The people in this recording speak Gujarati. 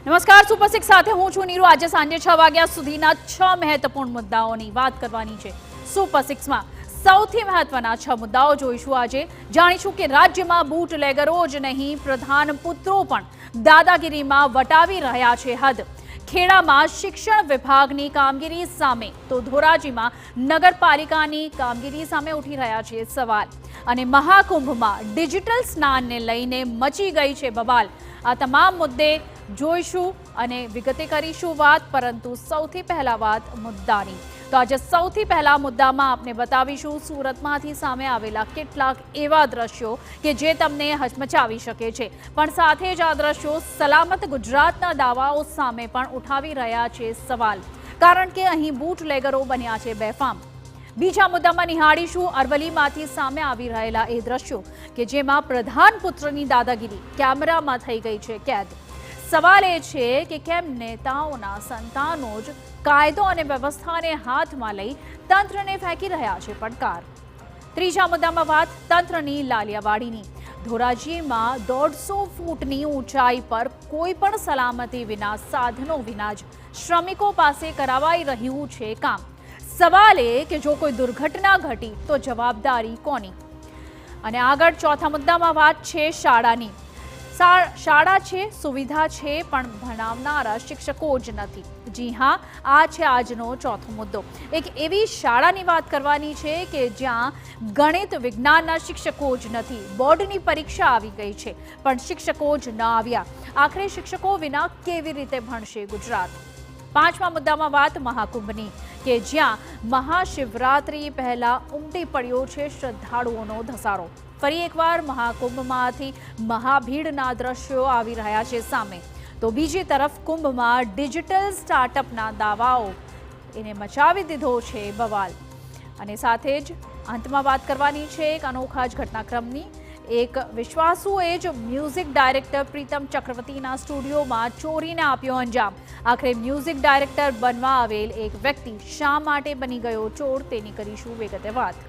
નમસ્કાર, સુપર સિક્સ સાથે હું છું નીરુ। આજે સાંજે 6 વાગ્યા સુધીના 6 મહત્વપૂર્ણ મુદ્દાઓની વાત કરવાની છે। સુપર સિક્સમાં સૌથી મહત્વના 6 મુદ્દાઓ જોઈશું। આજે જાણીશું કે રાજ્યમાં બૂટલેગરો જ નહીં, પ્રધાન પુત્રો પણ દાદાગીરીમાં વટાવી રહ્યા છે હદ। ખેડામાં શિક્ષણ વિભાગની કામગીરી સામે તો ધોરાજીમાં નગરપાલિકાની કામગીરી સામે ઉઠી રહ્યા છે સવાલ। અને મહાકુંભમાં ડિજિટલ સ્નાનને લઈને મચી ગઈ છે બબાલ। આ તમામ મુદ્દે જોઈશું અને વિગતે કરીશું વાત, પરંતુ સૌથી પહેલા વાત મુદ્દાની। તો આજે સૌથી પહેલા મુદ્દામાં આપને બતાવીશું સુરતમાંથી સામે આવેલા કેટલાક એવા દ્રશ્યો કે જે તમને હચમચાવી શકે છે, પણ સાથે જ આ દ્રશ્યો સલામત ગુજરાતના દાવાઓ સામે પણ ઉઠાવી રહ્યા છે સવાલ, કારણ કે અહીં બૂટલેગરો બન્યા છે બેફામ। બીજા મુદ્દામાં નિહાળીશું અરવલ્લીમાંથી સામે આવી રહેલા એ દ્રશ્યો કે જેમાં પ્રધાન પુત્રની દાદાગીરી કેમેરામાં થઈ ગઈ છે કેદ। સવાલ એ છે કે કેમ નેતાઓના સંતાનો જ કાયદો અને વ્યવસ્થાને હાથમાં લઈ તંત્રને ફેંકી રહ્યા છે પડકાર। ત્રીજા મુદ્દામાં વાત તંત્રની લાલિયાવાડીની। ધોરાજીમાં 150 ફૂટની ઊંચાઈ પર કોઈ પણ સલામતી વિના, સાધનો વિના જ શ્રમિકો પાસે કરાવાઈ રહ્યું છે કામ। સવાલ એ કે જો કોઈ દુર્ઘટના ઘટી તો જવાબદારી કોની? અને આગળ ચોથા મુદ્દામાં વાત છે શાળાની। શાળા છે, સુવિધા છે, પણ ભણાવનારા શિક્ષકો જ નથી। જી હા, આ છે આજનો ચોથો મુદ્દો। એક એવી શાળાની વાત કરવાની છે કે જ્યાં ગણિત વિજ્ઞાનના શિક્ષકો જ નથી। બોર્ડની પરીક્ષા આવી ગઈ છે પણ શિક્ષકો જ ન આવ્યા। આખરે શિક્ષકો વિના કેવી રીતે ભણશે ગુજરાત? પાંચમા મુદ્દામાં વાત મહાકુંભની કે જ્યાં મહાશિવરાત્રી પહેલા ઉમટી પડ્યો છે શ્રદ્ધાળુઓનો ધસારો। ફરી એકવાર મહાકુંભમાંથી મહાભીડના દ્રશ્યો આવી રહ્યા છે સામે, તો બીજી તરફ કુંભમાં ડિજિટલ સ્ટાર્ટઅપના દાવાઓ એને મચાવી દીધો છે બવાલ। અને સાથે જ અંતમાં વાત કરવાની છે એક અનોખા જ ઘટનાક્રમની। એક વિશ્વાસુએ જ મ્યુઝિક ડાયરેક્ટર પ્રીતમ ચક્રવર્તીના સ્ટુડિયોમાં ચોરીને આપ્યો અંજામ। આખરે મ્યુઝિક ડાયરેક્ટર બનવા આવેલ એક વ્યક્તિ શા માટે બની ગયો ચોર, તેની કરીશું વિગતે વાત।